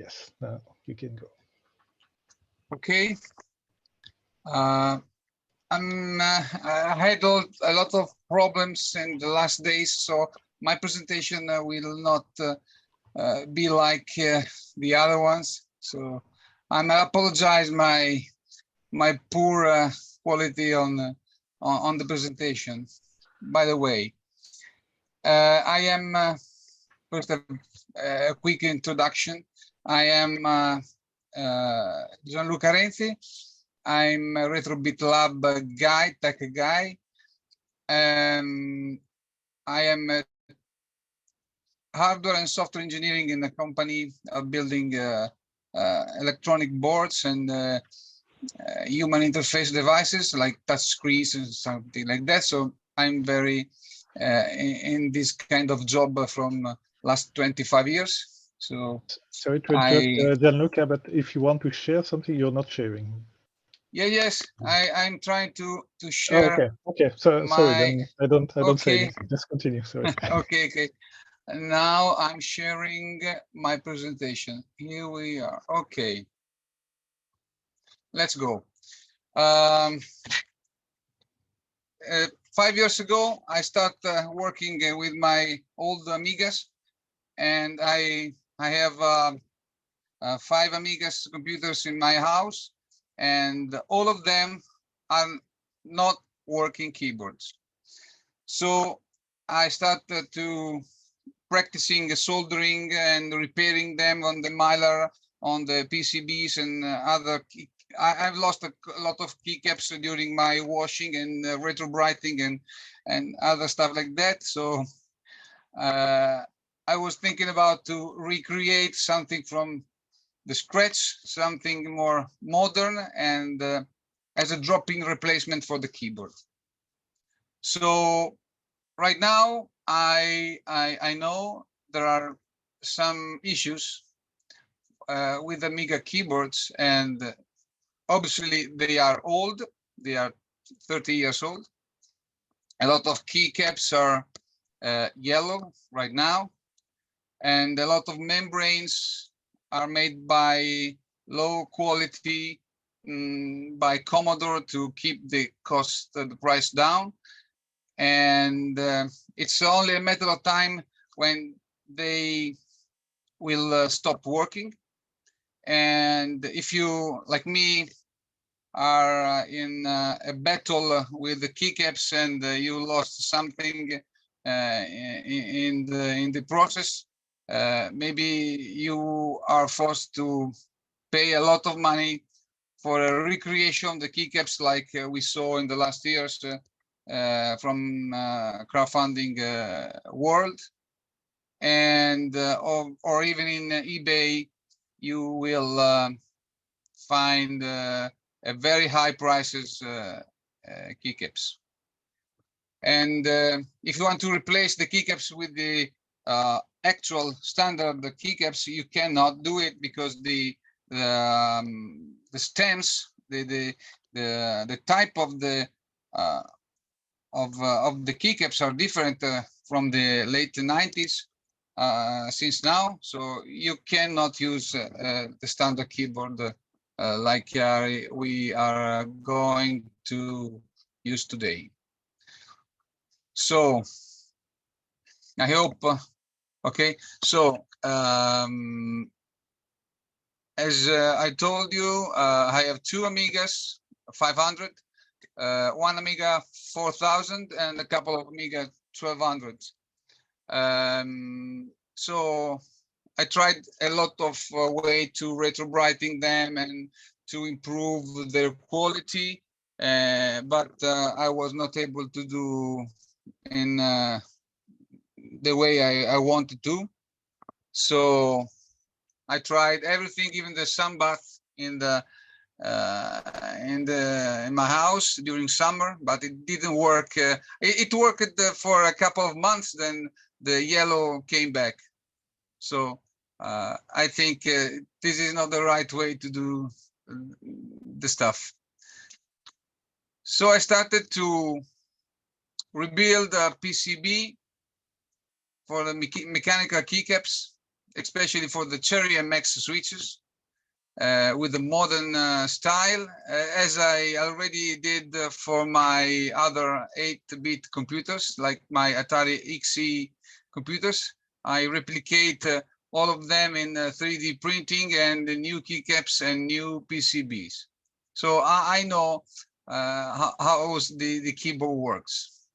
Yes, now you can go. Okay. I had a lot of problems in the last days, so my presentation will not be like the other ones. So I apologize my poor quality on the presentation. By the way, I am first a quick introduction. I am Gianluca Renzi. I'm a Retrobit Lab guy, tech guy. I am a hardware and software engineering in a company building electronic boards and human interface devices like touch screens and something like that. So I'm very in this kind of job from last 25 years. So sorry to interrupt, Gianluca, but if you want to share something, you're not sharing. Yes, I'm trying to share. Okay. So sorry, then I don't say anything. Just continue. Sorry. Okay. Now I'm sharing my presentation. Here we are. Okay. Let's go. 5 years ago, I started working with my old Amigas, and I have 5 Amigas computers in my house, and all of them are not working keyboards. So I started to practicing soldering and repairing them on the Mylar, on the PCBs and other. I've lost a lot of keycaps during my washing and retrobrighting and other stuff like that. So I was thinking about to recreate something from the scratch, something more modern and as a drop-in replacement for the keyboard. So right now, I know there are some issues with Amiga keyboards, and obviously they are old. They are 30 years old. A lot of keycaps are yellow right now, and a lot of membranes are made by low quality by Commodore to keep the cost, the price down. And it's only a matter of time when they will stop working. And if you, like me, are in a battle with the keycaps and you lost something in the process, maybe you are forced to pay a lot of money for a recreation of the keycaps like we saw in the last years from crowdfunding world, and or even in eBay, you will find a very high prices keycaps. And if you want to replace the keycaps with the actual standard keycaps, you cannot do it because the stems, the type of the keycaps are different from the late 90s since now. So you cannot use the standard keyboard like we are going to use today. So I hope, okay. So as I told you, I have 2 Amigas 500. One Amiga 4000 and a couple of Amiga 1200. So I tried a lot of way to retrobrighting them and to improve their quality, but I was not able to do in the way I wanted to. So I tried everything, even the sunbath in my house during summer, but it didn't work. It worked for a couple of months, then the yellow came back. So I think this is not the right way to do the stuff. So I started to rebuild a PCB for the mechanical keycaps, especially for the Cherry MX switches, with the modern style, as I already did for my other 8-bit computers, like my Atari XE computers. I replicate all of them in 3D printing and the new keycaps and new PCBs. So I know how the keyboard works.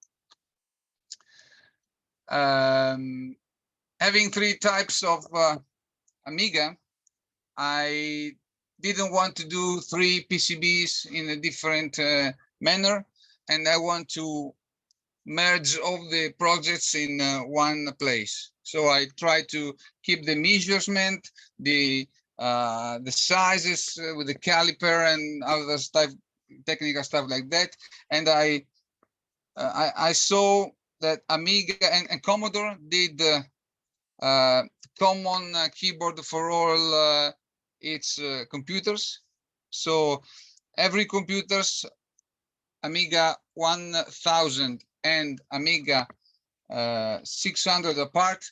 Having 3 types of Amiga, I didn't want to do 3 PCBs in a different manner, and I want to merge all the projects in one place. So I try to keep the measurement, the sizes with the caliper and other stuff, technical stuff like that. And I saw that Amiga and Commodore did common keyboard for all its computers. So every computer's Amiga 1000 and Amiga 600 apart,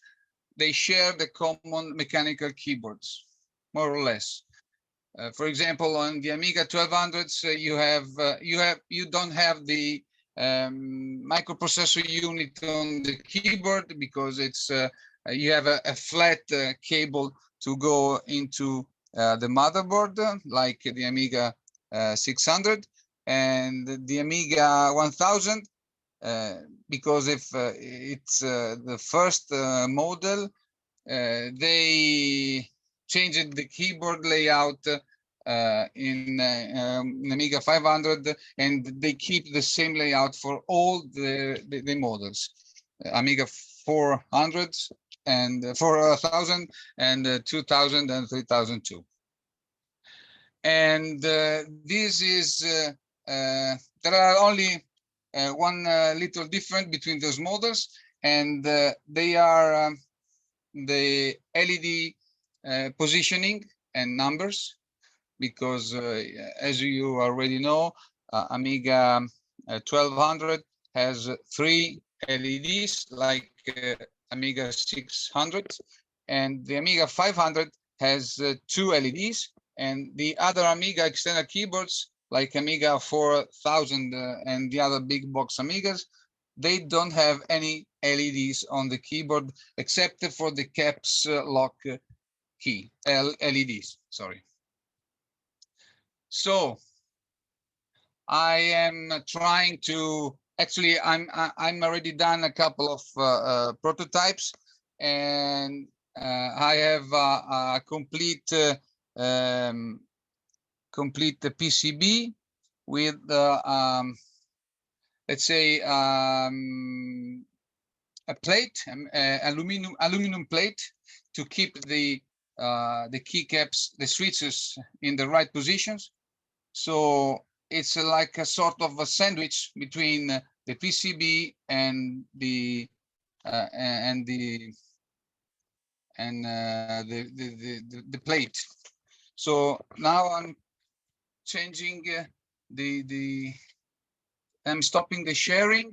they share the common mechanical keyboards, more or less. For example, on the Amiga 1200s, you don't have the microprocessor unit on the keyboard because it's you have a flat cable to go into the motherboard, like the Amiga 600, and the Amiga 1000. Because if it's the first model, they changed the keyboard layout in Amiga 500, and they keep the same layout for all the models, Amiga 400 and 4000 and 2000 and 3002. And this is there are only one little difference between those models, and they are the LED positioning and numbers, because as you already know, Amiga 1200 has 3 LEDs like Amiga 600, and the Amiga 500 has 2 LEDs, and the other Amiga external keyboards like Amiga 4000 and the other big box Amigas, they don't have any LEDs on the keyboard except for the caps lock key, LEDs, sorry. So I am trying to, actually I'm already done a couple of prototypes, and I have a complete complete the PCB with let's say a plate, aluminum plate, to keep the keycaps, the switches in the right positions. So it's like a sort of a sandwich between the PCB and the plate. So now I'm changing I'm stopping the sharing,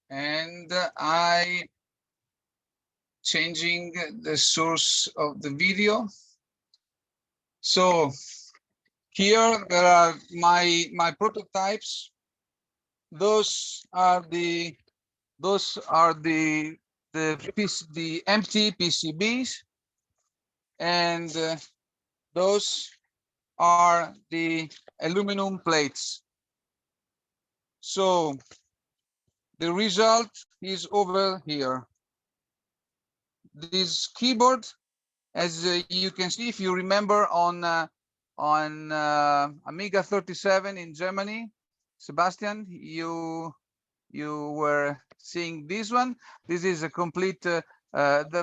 and I changing the source of the video. So here there are my prototypes. Those are the empty PCBs, and those are the aluminum plates. So the result is over here. This keyboard, as you can see, if you remember on Amiga 37 in Germany, Sebastian, you were seeing this one. This is a complete the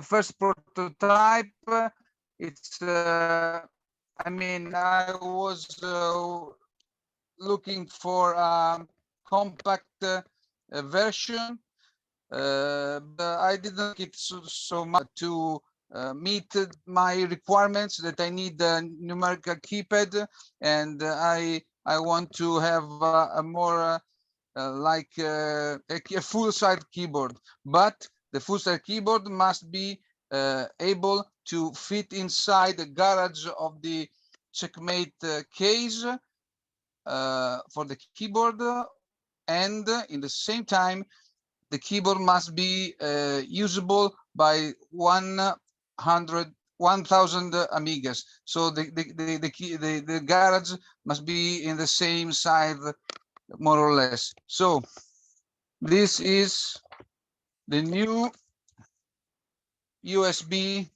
first prototype. It's I mean, I was looking for a compact version, but I didn't like it so much to meet my requirements, that I need a numerical keypad, and I want to have a more like a full-size keyboard. But the full-size keyboard must be able to fit inside the garage of the Checkmate case for the keyboard, and in the same time the keyboard must be usable by 1,000 Amigas. So the garage must be in the same size, more or less. So this is the new USB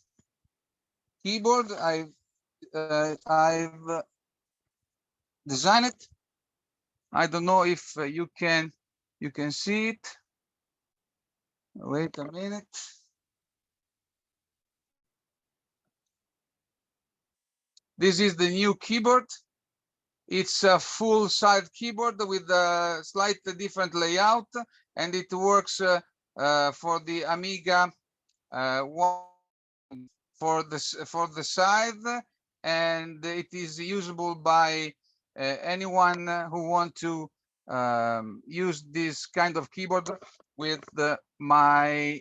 keyboard. I've designed it. I don't know if you can see it. Wait a minute. This is the new keyboard. It's a full-size keyboard with a slightly different layout, and it works for the Amiga for the side, and it is usable by anyone who want to use this kind of keyboard with my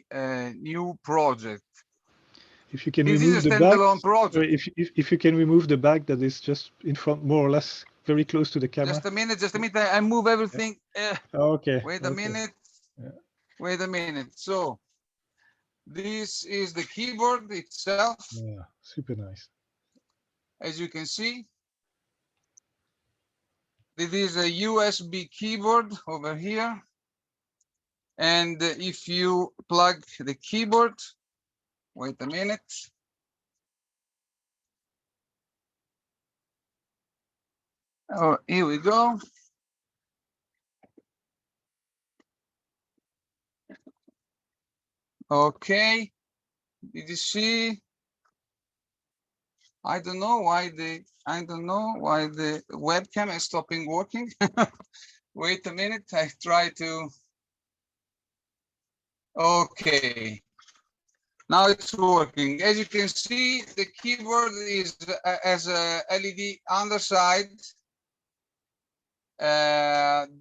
new project. If you can This remove is a the standalone back, project. if you can remove the back that is just in front, more or less, very close to the camera. Just a minute. I move everything. Okay. Wait a minute. Yeah. Wait a minute. So this is the keyboard itself. Yeah, super nice. As you can see, this is a USB keyboard over here. And if you plug the keyboard, wait a minute. Oh, here we go. Okay. Did you see? I don't know why the webcam is stopping working. Wait a minute. I try to. Okay. Now it's working. As you can see, the keyboard is as a LED underside.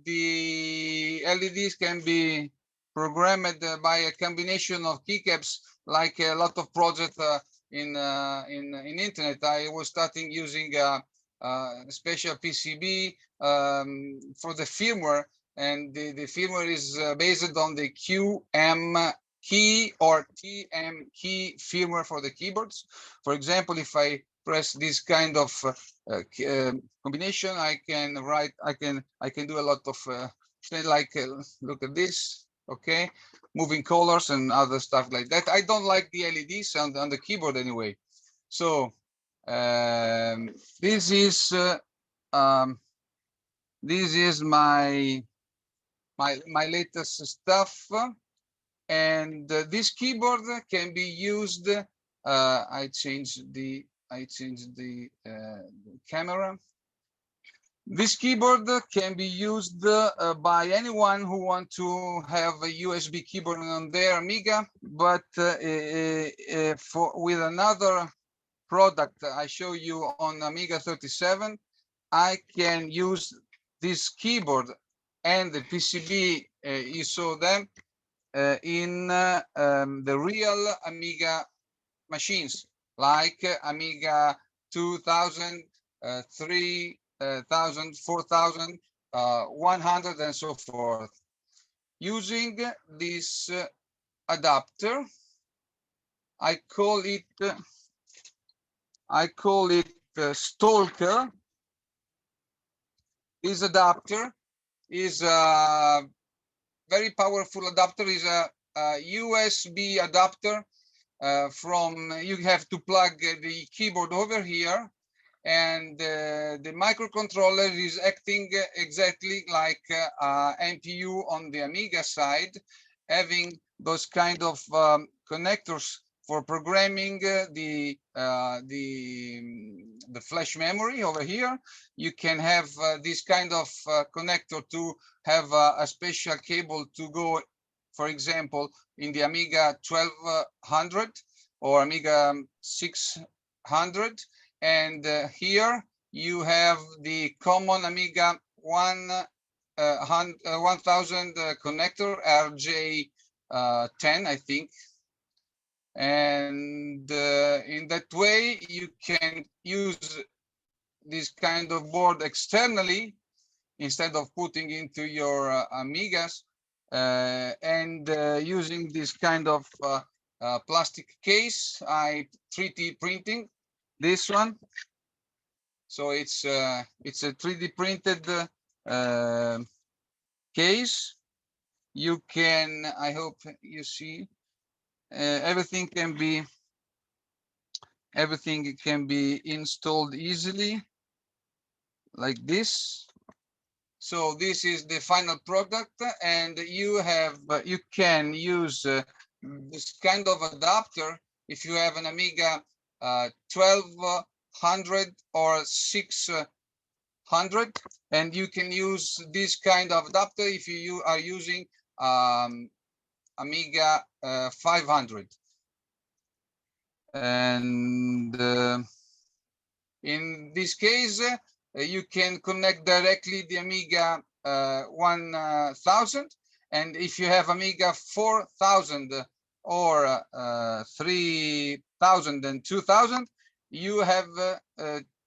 The LEDs can be programmed by a combination of keycaps, like a lot of projects in internet. I was starting using a special PCB for the firmware, and the firmware is based on the QM key or TM key firmware for the keyboards. For example, if I press this kind of combination, I can do a lot of like look at this, okay, moving colors and other stuff like that. I don't like the LEDs on the keyboard anyway. So this is my latest stuff, and this keyboard can be used. I changed the camera. This keyboard can be used by anyone who wants to have a USB keyboard on their Amiga, but with another product I show you on Amiga 37, I can use this keyboard and the PCB you saw them in the real Amiga machines, like Amiga 2000, 3000, 4000, 100, and so forth. Using this adapter, I call it Stalker. This adapter is a very powerful adapter. Is a USB adapter. You have to plug the keyboard over here, and the microcontroller is acting exactly like MPU on the Amiga side, having those kind of connectors for programming the flash memory over here. You can have this kind of connector to have a special cable to go, for example, in the Amiga 1200 or Amiga 600. And here you have the common Amiga 1000 connector, RJ10, I think. And in that way, you can use this kind of board externally instead of putting into your Amigas, and using this kind of plastic case. I 3D printing this one, so it's a 3D printed case. You can, I hope you see, everything can be installed easily like this. So this is the final product, and you can use this kind of adapter if you have an Amiga 1200 or 600, and you can use this kind of adapter if you are using Amiga 500. And in this case, you can connect directly the Amiga 1000, and if you have Amiga 4000 or 3000 and 2000, you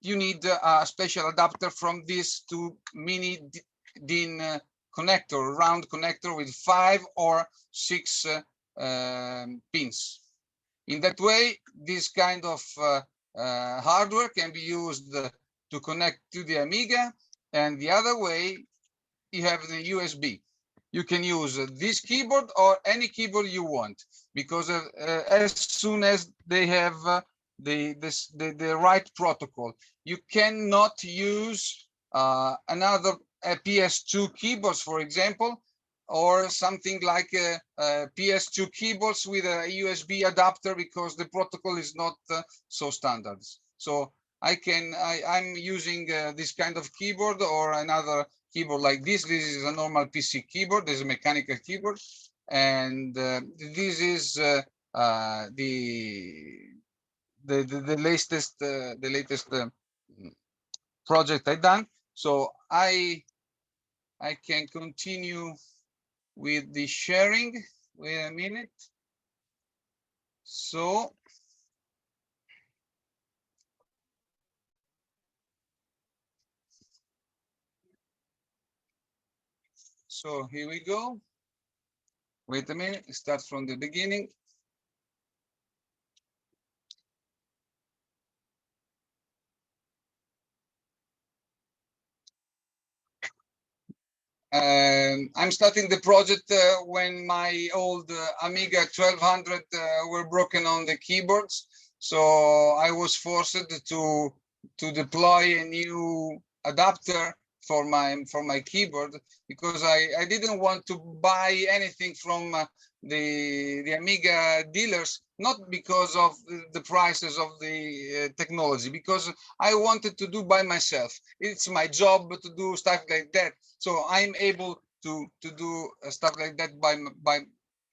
need a special adapter from this to mini DIN connector, round connector with 5 or 6 pins. In that way, this kind of hardware can be used to connect to the Amiga, and the other way, you have the USB. You can use this keyboard or any keyboard you want, because as soon as they have the right protocol, you cannot use another PS2 keyboards, for example, or something like PS2 keyboards with a USB adapter, because the protocol is not so standard. So I'm using this kind of keyboard or another keyboard like this. This is a normal PC keyboard. This is a mechanical keyboard, and this is the latest project I done. So I can continue with the sharing. Wait a minute. So here we go. Wait a minute, start from the beginning. I'm starting the project when my old Amiga 1200 were broken on the keyboards. So I was forced to deploy a new adapter for my keyboard, because I didn't want to buy anything from the Amiga dealers, not because of the prices of the technology, because I wanted to do by myself. It's my job to do stuff like that. So I'm able to do stuff like that by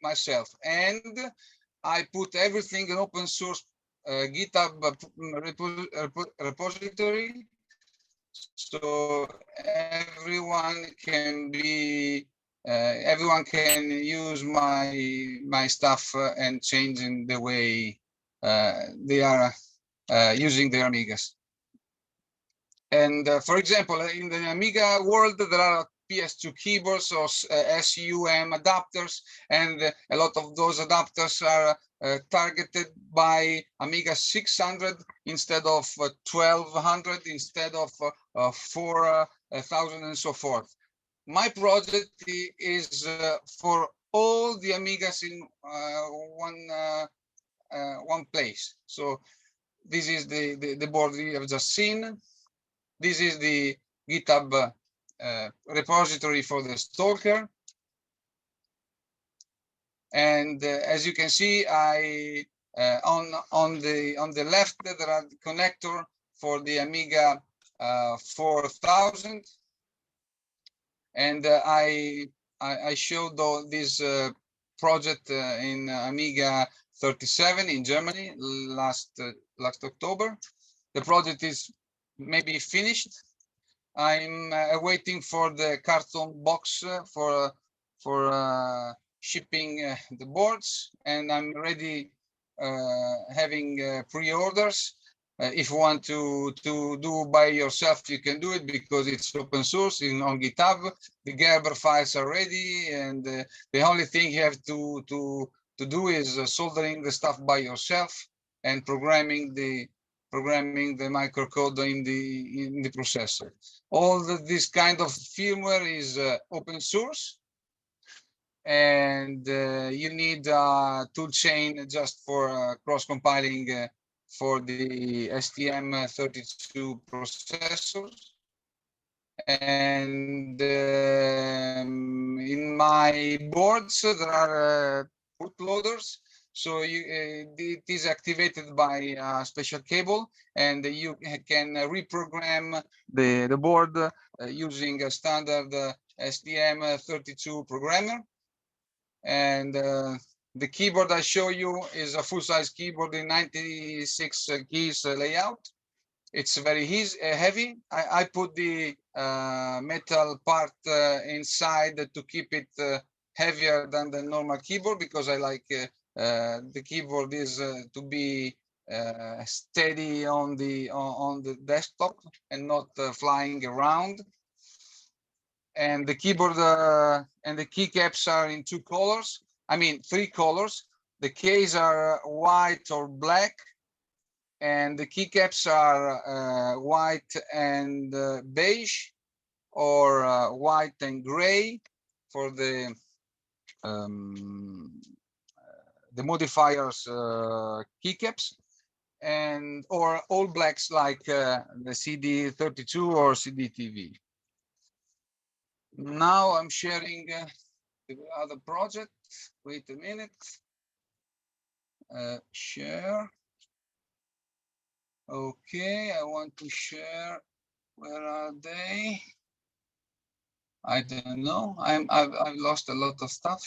myself, and I put everything in open source GitHub repository, so everyone can use my stuff and changing the way they are using their Amigas. And for example, in the Amiga world, there are PS2 keyboards or SUM adapters, and a lot of those adapters are targeted by Amiga 600 instead of 1200, instead of 4000, and so forth. My project is for all the Amigas in one place. So this is the board you have just seen. This is the GitHub repository for the Stalker. And as you can see, I on the left there are the connector for the Amiga 4000, and I showed this project in Amiga 37 in Germany last October. The project is maybe finished. I'm waiting for the carton box for shipping the boards, and I'm ready having pre-orders. If you want to do by yourself, you can do it because it's open source on GitHub. The Gerber files are ready, and the only thing you have to do is soldering the stuff by yourself and programming the microcode in the processor. All this kind of firmware is open source, and you need a tool chain just for cross compiling for the STM32 processors. And in my boards there are bootloaders, so it is activated by a special cable, and you can reprogram the board using a standard STM32 programmer. And the keyboard I show you is a full-size keyboard in 96 keys layout. It's very heavy. I put the metal part inside to keep it heavier than the normal keyboard, because I like the keyboard is to be steady on the desktop and not flying around. And the keyboard and the keycaps are in two colors. I mean, three colors. The keys are white or black, and the keycaps are white and beige, or white and gray for the modifiers keycaps, and or all blacks like the CD32 or CD-TV. Now I'm sharing the other project. Wait a minute. Share. Okay, I want to share. Where are they? I don't know. I've lost a lot of stuff.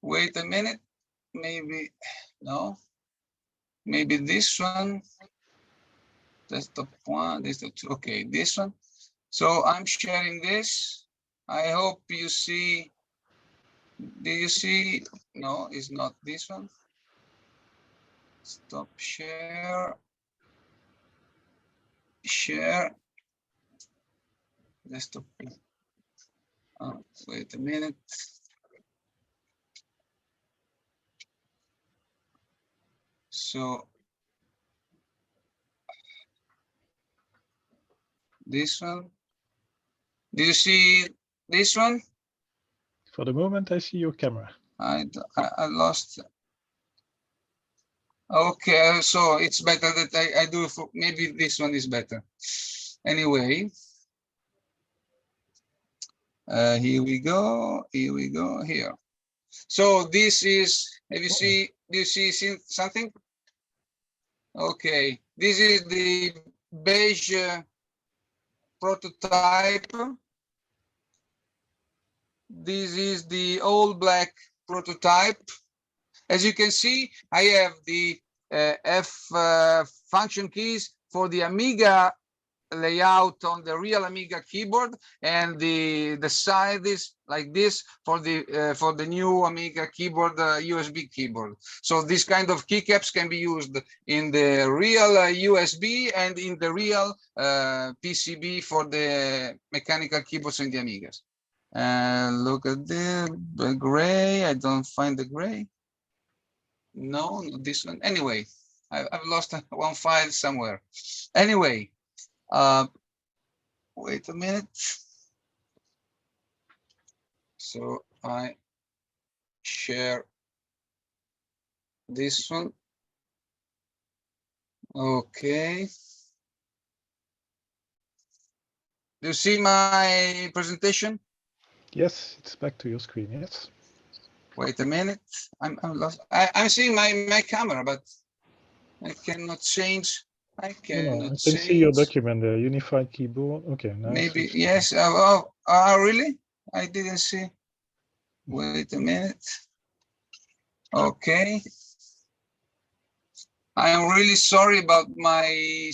Wait a minute. Maybe no. Maybe this one. Desktop one. Desktop two. Okay, this one. So I'm sharing this. I hope you see. Do you see? No, it's not this one. Stop share. Share. Desktop. Oh, wait a minute. So this one. Do you see this one? For the moment, I see your camera. I lost. Okay, so it's better that I do. Maybe this one is better. Anyway, here we go. Here we go. Here. So this is. Have you see? Do you see something? Okay, this is the beige prototype. This is the all black prototype. As you can see, I have the F function keys for the Amiga layout on the real Amiga keyboard, and the side is like this for the new Amiga keyboard, USB keyboard. So this kind of keycaps can be used in the real USB and in the real PCB for the mechanical keyboards in the Amigas. Look at the gray. I don't find the gray. No, not this one. Anyway, I've lost one file somewhere. Anyway, wait a minute. So I share this one. Okay. Do you see my presentation? Yes, it's back to your screen. Yes. Wait a minute. I'm lost. I'm seeing my camera, but I cannot change. I cannot I can see your change. document, the unified keyboard. Okay, now Maybe yes. Oh, really? I didn't see. Wait a minute. Okay. I'm really sorry about my.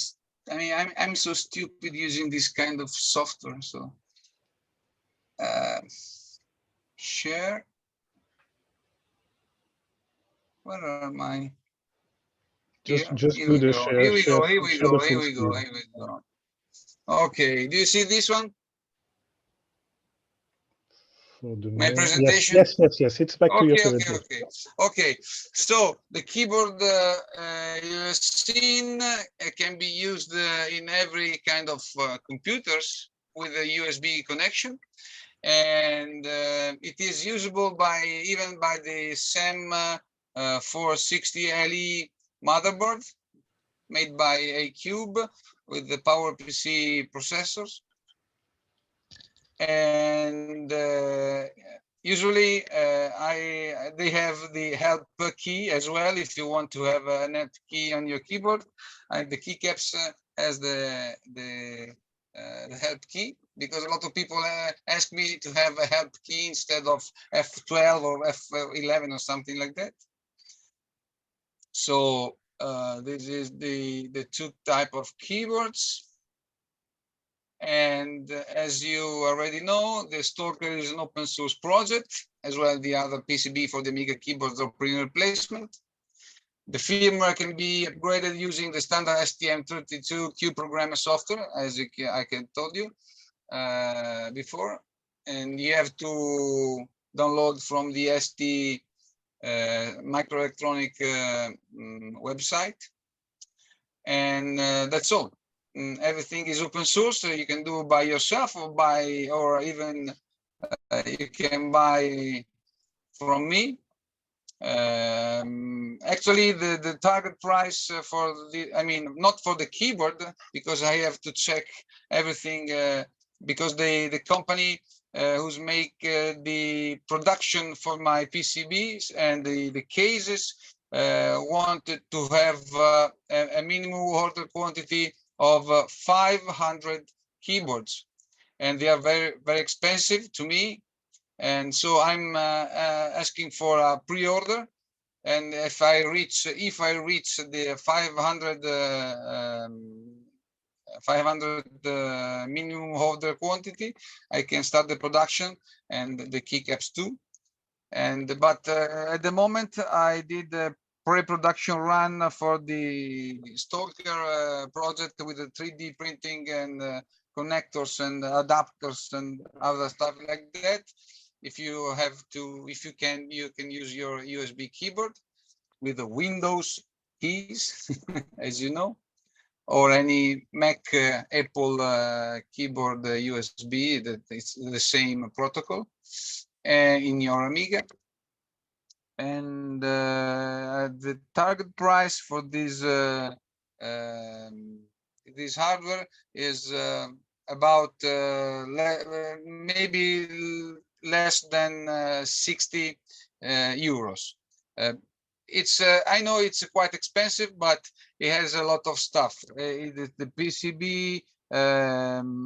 I mean, I'm so stupid using this kind of software. So share. Where are my? Just Here do we the go. share. Here we go. Here we Share go. the Here full we go. screen. Here we go. Okay. Do you see this one? For the My main. presentation. Yes. It's back to your presentation. Okay. So the keyboard you have seen can be used in every kind of computers with a USB connection, and it is usable by even by the SEM 460 LE motherboard made by A-Cube with the PowerPC processors. And usually they have the help key as well if you want to have a net key on your keyboard, and the keycaps has the help key, because a lot of people ask me to have a help key instead of F12 or F11 or something like that. So this is the two type of keyboards. And as you already know, the Stalker is an open source project, as well as the other PCB for the Amiga keyboards or print replacement. The firmware can be upgraded using the standard STM32 programmer software, as I told you before. And you have to download from the ST microelectronic website. And that's all. Everything is open source, so you can do by yourself or even you can buy from me. Actually, the target price for not for the keyboard, because I have to check everything, because the company who's make the production for my PCBs and the cases wanted to have a minimum order quantity of 500 keyboards, and they are very, very expensive to me. And so I'm asking for a pre-order, and if I reach the 500 minimum order quantity, I can start the production and the keycaps too. But at the moment, I did a pre-production run for the Stalker project with the 3D printing and connectors and adapters and other stuff like that. If you can use your USB keyboard with the Windows keys, as you know, or any Mac Apple keyboard USB, that it's the same protocol in your Amiga. And the target price for this hardware is about maybe less than 60 euros. It's I know it's quite expensive, but it has a lot of stuff. The PCB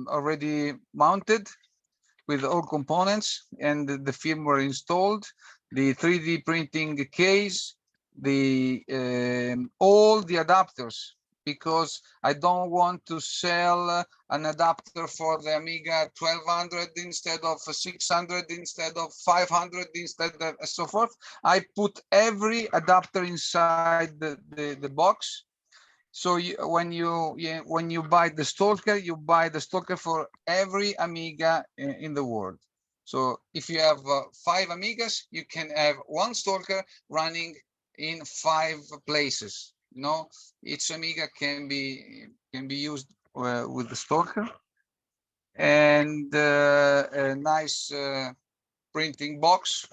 already mounted with all components and the firmware installed, the 3D printing case, all the adapters, because I don't want to sell an adapter for the Amiga 1200 instead of 600, instead of 500, instead of so forth. I put every adapter inside the box. So when you buy the Stalker, you buy the Stalker for every Amiga in the world. So if you have 5 Amigas, you can have one Stalker running in 5 places. You know, each Amiga can be used with the Stalker, and a nice printing box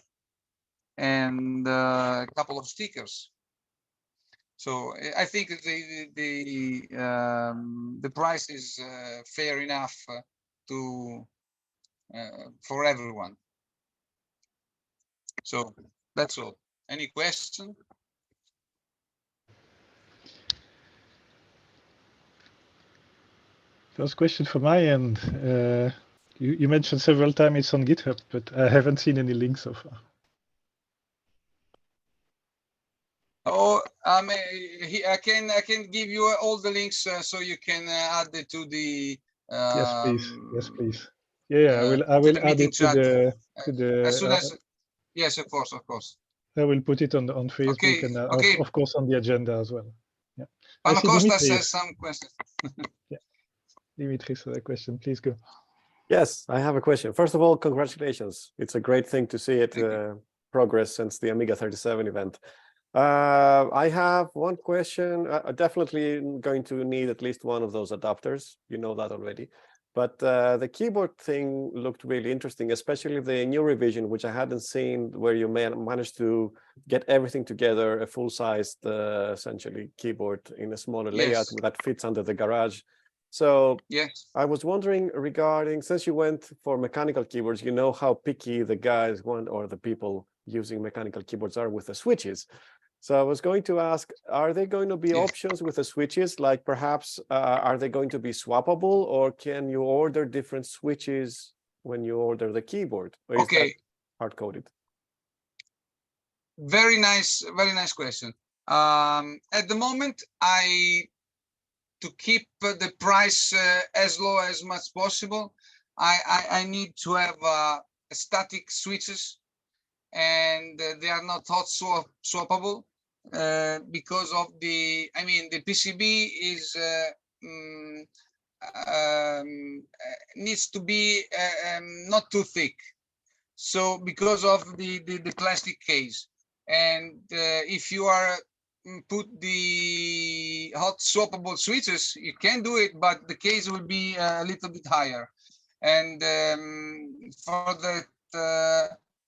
and a couple of stickers. So I think the price is fair enough for everyone. So that's all. Any question? First question from my end. You mentioned several times it's on GitHub, but I haven't seen any links so far. Oh, I can give you all the links so you can add it to the. Yes, please. Yes, please. Yeah, I will add it to the. As soon as. Yes, of course. I will put it on Facebook Okay, and okay. of course on the agenda as well. Yeah. I Paolo see Costa Dimitri. says some questions. Yeah. Dimitri's question, please go. Yes, I have a question. First of all, congratulations. It's a great thing to see it progress since the Amiga 37 event. I have one question. Definitely going to need at least one of those adapters. You know that already. But the keyboard thing looked really interesting, especially the new revision, which I hadn't seen, where you managed to get everything together, a full-sized, essentially, keyboard in a smaller layout that fits under the garage. So yes, I was wondering regarding, since you went for mechanical keyboards, you know how picky the guys want, or the people using mechanical keyboards are with the switches. So I was going to ask, are there going to be options with the switches? Like perhaps, are they going to be swappable, or can you order different switches when you order the keyboard? Or is that hard-coded? very nice question. At the moment, to keep the price as low as much possible, I need to have static switches, and they are not hot swappable because of the PCB is needs to be not too thick, so because of the plastic case, and if you are put the hot swappable switches, you can do it, but the case will be a little bit higher, and for that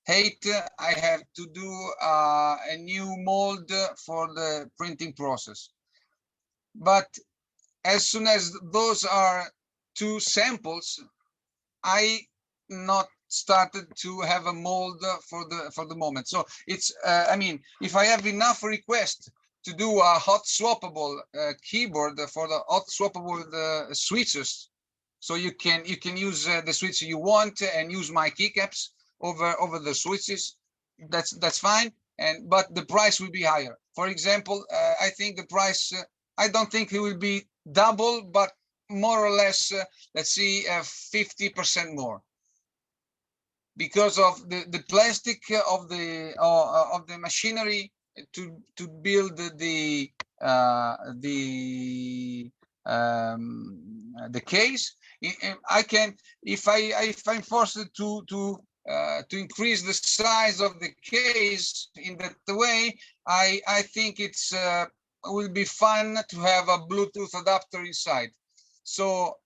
height, I have to do a new mold for the printing process. But as soon as those are two samples, I not started to have a mold for the moment. So it's if I have enough requests to do a hot swappable keyboard for the hot swappable switches, so you can use the switch you want and use my keycaps over the switches. That's fine, but the price will be higher. For example, I think the price, I don't think it will be double, but more or less, let's see, 50% more, because of the plastic of the machinery to build the case. I can, if I'm forced to increase the size of the case in that way, I think it's will be fun to have a Bluetooth adapter inside. So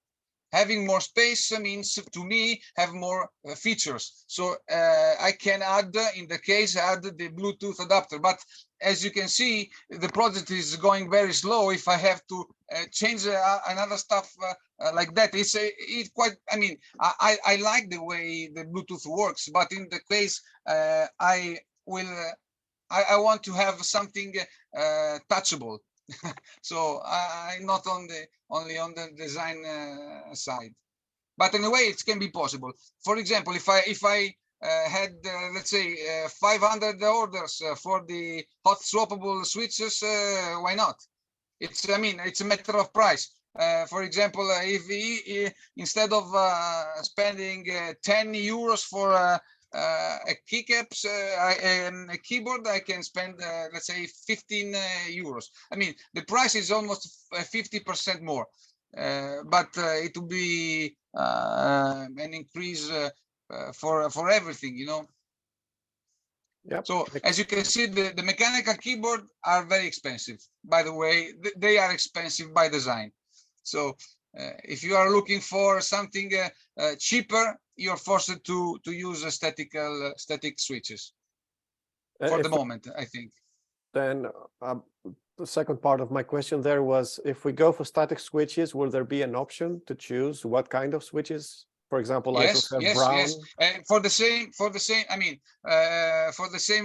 having more space means, to me, have more features. So I can add, in the case, add the Bluetooth adapter. But as you can see, the project is going very slow. If I have to change another stuff like that, it's quite, I like the way the Bluetooth works, but in the case, I want to have something touchable. So I'm not only on the design side, but in a way it can be possible. For example, if I had let's say 500 orders for the hot swappable switches, why not? It's it's a matter of price. For example, if instead of spending 10 euros for a keycaps, a keyboard, I can spend let's say 15 euros. The price is almost 50% more, but it will be an increase for everything, Yep. So as you can see, the mechanical keyboard are very expensive. By the way, they are expensive by design. So if you are looking for something cheaper, you're forced to use static switches for the moment, I think. Then the second part of my question there was, if we go for static switches, will there be an option to choose what kind of switches? For example, yes, I prefer brown. Yes. And for the same, for the same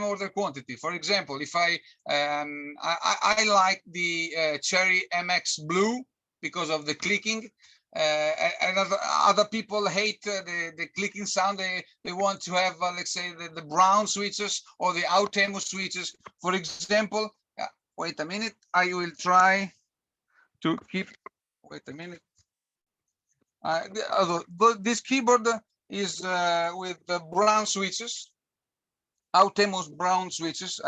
order quantity. For example, if I like the Cherry MX Blue because of the clicking. And other people hate the clicking sound. They want to have, let's say, the brown switches or the Autemo switches. For example, wait a minute, I will try to keep, wait a minute. This keyboard is with the brown switches. Outemos brown switches.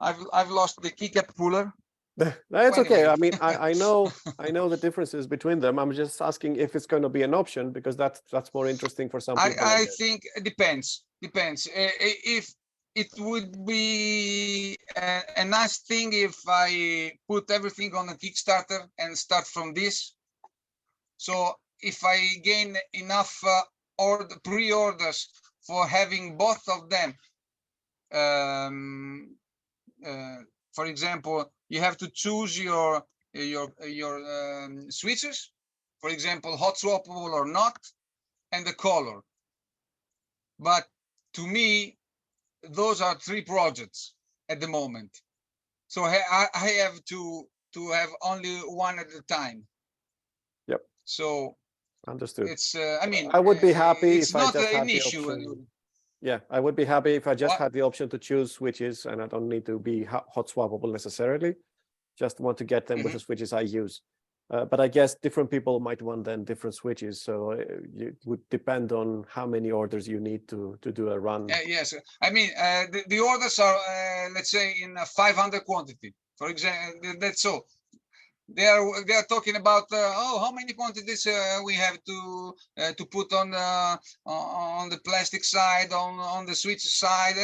I've lost the keycap puller. That's okay. Anyway. I mean, I know the differences between them. I'm just asking if it's going to be an option, because that's more interesting for some people. I think it depends. If it would be a nice thing if I put everything on a Kickstarter and start from this. So if I gain enough pre-orders for having both of them, for example, you have to choose your switches, for example, hot swappable or not, and the color. But to me, those are 3 projects at the moment. So I have to have only one at a time. Yep. So understood. it's I mean, I would be happy it's if I not just had an the issue. option. Yeah, I would be happy if I just What? had the option to choose switches, and I don't need to be hot swappable necessarily. Just want to get them with the switches I use. But I guess different people might want then different switches, so it would depend on how many orders you need to do a run. Yes, I mean the orders are let's say in a 500 quantity. For example, that's so. They are talking about oh, how many quantities we have to put on the plastic side, on the switch side.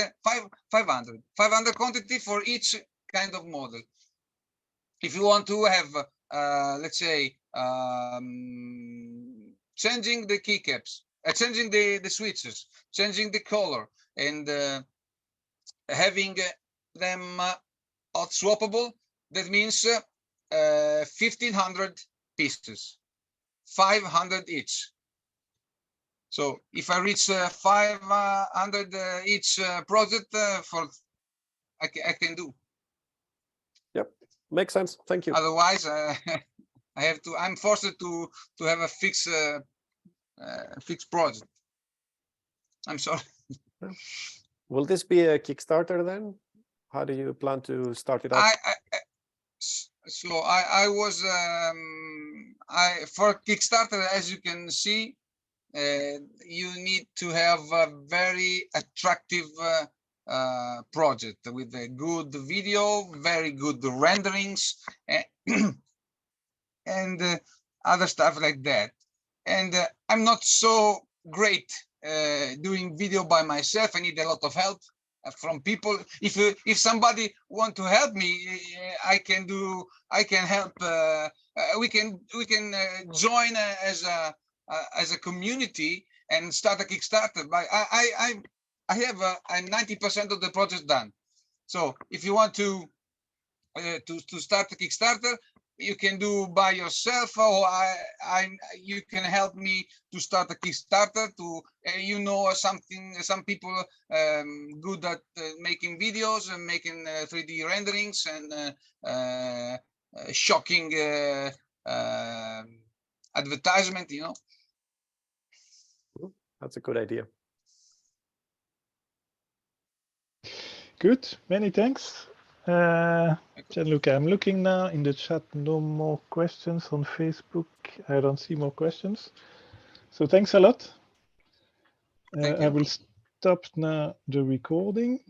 500 quantity for each kind of model. If you want to have let's say changing the keycaps, changing the switches, changing the color, and having them hot swappable, that means 1,500 pieces, 500 each. So if I reach 500 each project, I can do. Yep, makes sense. Thank you. Otherwise, I'm forced to have a fixed project. I'm sorry. Will this be a Kickstarter then? How do you plan to start it up? I was for Kickstarter, as you can see, you need to have a very attractive project with a good video, very good renderings, and other stuff like that. And I'm not so great doing video by myself. I need a lot of help from people. If somebody want to help me, I can help. We can join as a community and start a Kickstarter. But I have a 90% of the project done. So if you want to start a Kickstarter, you can do by yourself, or you can help me to start a Kickstarter. Some people good at making videos and making 3D renderings and shocking advertisement. That's a good idea. Good, many thanks. Gianluca, I'm looking now in the chat, no more questions on Facebook. I don't see more questions. So thanks a lot. I will stop now the recording.